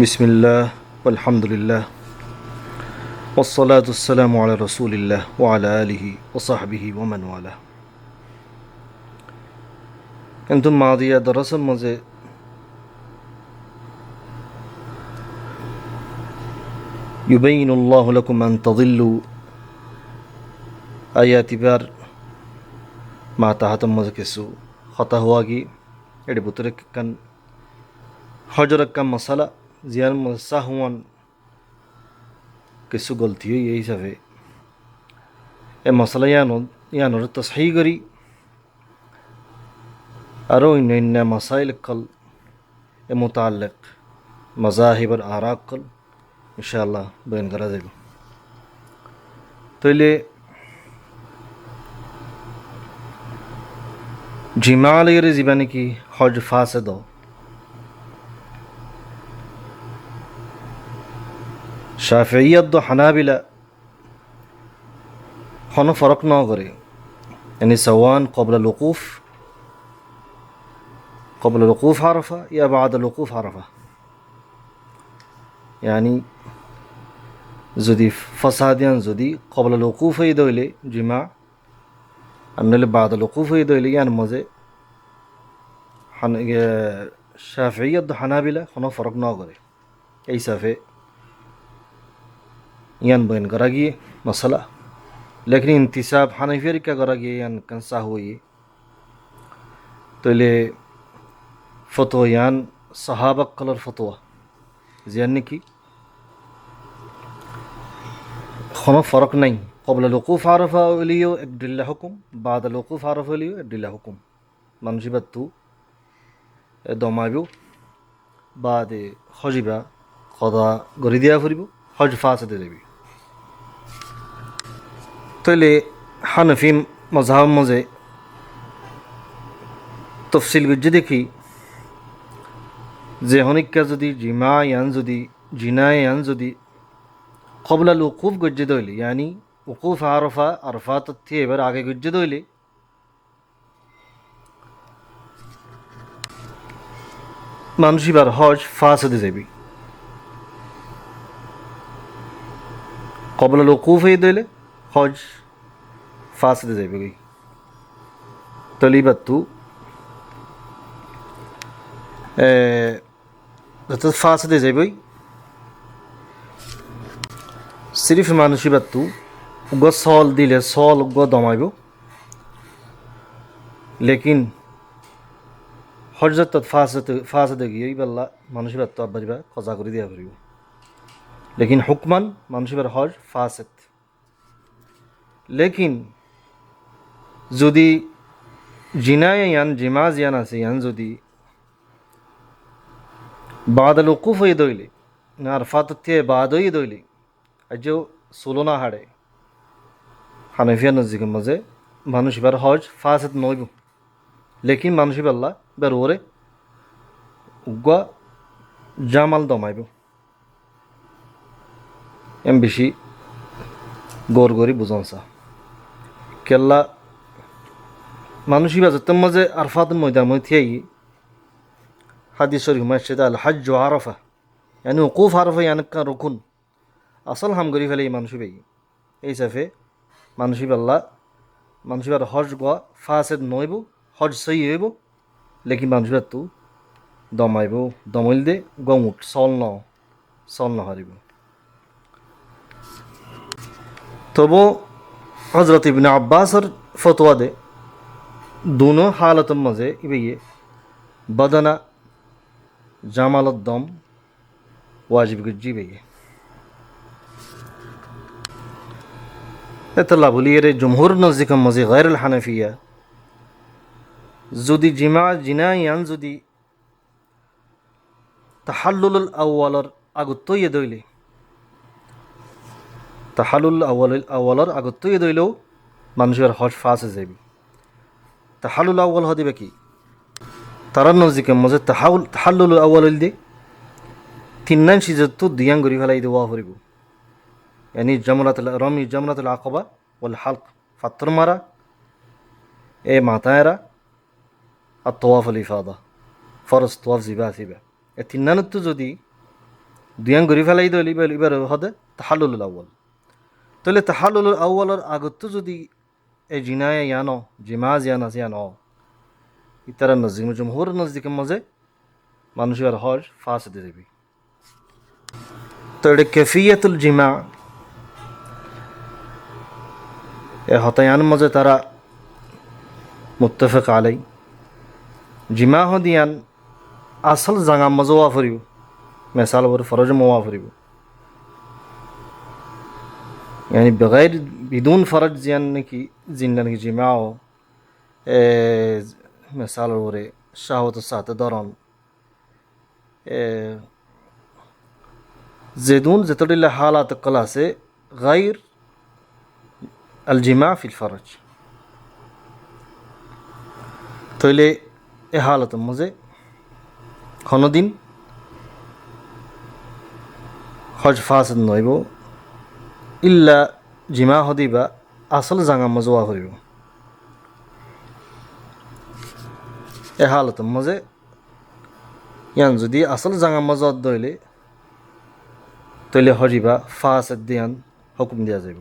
বিসমিল্লাহ আলহামদুলিল্লাহ ওয়াসসালাতু ওয়াসসালামু আলা রাসূলিল্লাহ ওয়া আলা আলিহি ওয়া সাহবিহি ওয়া মান ওয়ালা। أنتم মাদিয়া দরাসের মাঝে ইউবাইয়িনুল্লাহু লাকুম আন তাদিল্লু আয়াতিবার মা তাহাতম মাঝে কিছু কথা হওয়া কি এটি বুতরে কান হজর কাম মশালা জিয়ান সাহওয়ান কিছু গলতি হই এই হিসাবে এ মশালা ইয়ানোর তসহি করি আরও অন্যান্য মাসাইল কল এ মুতাল্লিক মাযাহিবর আরাক কল ইনশাআল্লাহ বয়ান করা যাবে। তাইলে জিমালের জীবনে কি হজ ফাসেদ শাফিঈয়ত হানাবিলা কোনো ফরক না করে यानी सवान قبل الوقوف عرفة या بعد الوقوف عرفة, यानी যদি ফসাদিয়ান যদি قبل الوقوف হয়ে দইলে জিমা আর নইলে بعد الوقوف হয়ে দইলে ইয়ার মাঝে শাফিঈয়ত হানাবিলা কোনো ফরক না করে এই সাফে ইয়ান বয়ান করা গিয়ে মশলা लेकिन इंतिसाब हानफियर क्या करा गया यान कंसा हुई तो ले फतवा यान सहाबा कलर फतवा यानी कि खनो फ़र्क नहीं قبل الوقوف عرفة लियो एक डिल्ला हुकुम बाद الوقوف عرفة लियो एक डिल्ला हुकुम मनशिबत तू दमाइबो बाद हजिबा कदा गरी दिया फरिबो हज फासदे देबी। তাহলে হানফি মযহাব মধ্যে তফসিল গজ্জে দেখি যে হনিকা যদি জিমা ইয়ান যদি জিনা ইয়ান যদি কবলা উকুফ গজ্জে দইলে यानी উকুফ আরফা আরফাত থেকে এবার আগে গজ্জে দইলে মানুষ এবার হজ ফাসদে যাবি কবলা উকুফ হয়ে দইলে হজ ফাসদে যাবে গই তলিবাত তু যত ফাসদে যাবে সিরিফ মানুষিবাত তু উগ সল দিলে সল উগ দমাইব লেকিন হজরত ফাসদে গিয়ে বল্লা মানুষিবাত তু আব্বারিবা খজা করে দিয়া পারিব লেকিন হুকমান মানুষিবার হজ ফাসদ। लेकिन যদি জিনায় ইয়ান জিমা জিয়ান আছে ইয়ান যদি বাদল উকুফ হয়ে দইলে না আরফাত থেকে বাদ হয়ে দইলে আজ সোলনা হাড়ে হানফিয়া নজিকের মাঝে মানুষ এবার হজ ফাসেদ নইব লেকিন মানুষ আল্লাহ বের ওরে উগা জামাল দমাইব এম বেশি গৌর গরি বুঝানসা কেল্লা মানুষই বাজাতের মাঝে আরফাত ময়দান মধ্যে হাদিস শরীফ মাসজিদ আল হজ আরফা यानी উকুফ আরফা यानी का রুকুন আসল হাম গরি ফেলে এই মানুষই ভাই এই সাফে মানুষই আল্লাহ মানুষই আর হজ গোয়া ফাসেদ নইব হজ সই হইব লেকিন মানুষই তু দমাইব দমাইল দে গমুট সল ন হারিব। তবু हज़रत इब्न अब्बास और फतवा दे दोनों हालत मज़े ये बदना जामाल दम वाजिब गज्जी भैया एतला बोलिए रे जमहूर नज़दीक मज़े गैर हनफिया जुदी जिमा जिना यान जुदी तहल्लुल अव्वल आगुत्तो ये दइले তাহালুল আউ্বালর আগত ইয়ে দইলেও মানুষের হজ ফাঁসে যাবি তাহালুল আউ্বাল হদিবে কি তারার নজিকে মজে তাহালুল আউ্বাল দে তিন্নান সিজত দিয়াং গরি ফেলাই দেওয়া ফুরিব यानी জমরাতুল আকবা ওয়াল হালক ফাত্তর মারা এ মাতায়রা আর তোয়াফ আল ইফাদা ফরজ তোয়াফ জিবা সিবা এ তিন্নানত যদি দুয়ান ঘুরি ফেলাই দিলে এবার হদে তাহালুল আউ্বাল। তাহলে তাহালুল আউ্বালের আগত যদি এই জিনায় ইয়ানো জিমা জিয়ান আছে ইয়ানো ইতারা নজদিক জমহুর নজদিকের মাঝে মানুষের হজ ফাঁস দিয়ে দেবি। তো এটা কেফিয়াতুল জিমা এ হতায়ান মাঝে তারা মুত্তাফিক আলাই। জিমা হদিয়ান আসল জাঙা মাঝে ওয়া ফুরিব, মেসাল ওর ফরজ মোয়া ফুরিব, يعني بغير بدون فرج زين نكي زين نكي جماعه مثال وري شهوة الساعة دارون زيدون زتر الله حالات القلاسة غير الجماع في الفرج. تولي حالة مزه خانو دين حج فاسد نويبو ইল্লা জিমা হদিবা আসল জাঙা মজোয়া হইব। এ হালত মজে ইয়ান যদি আসল জাঙা মজত দইলে তৈলে হজিবা ফাস দিয়ান হুকুম দিয়া যাইব।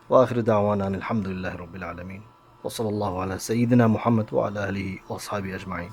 ওয়া আখিরু দাওয়ানা আলহামদুলিল্লাহি রাব্বিল আলামিন ওয়া সাল্লাল্লাহু আলা সাইয়্যিদিনা মুহাম্মদ ওয়া আলা আলিহি ওয়া আসহাবিহি আজমাইন।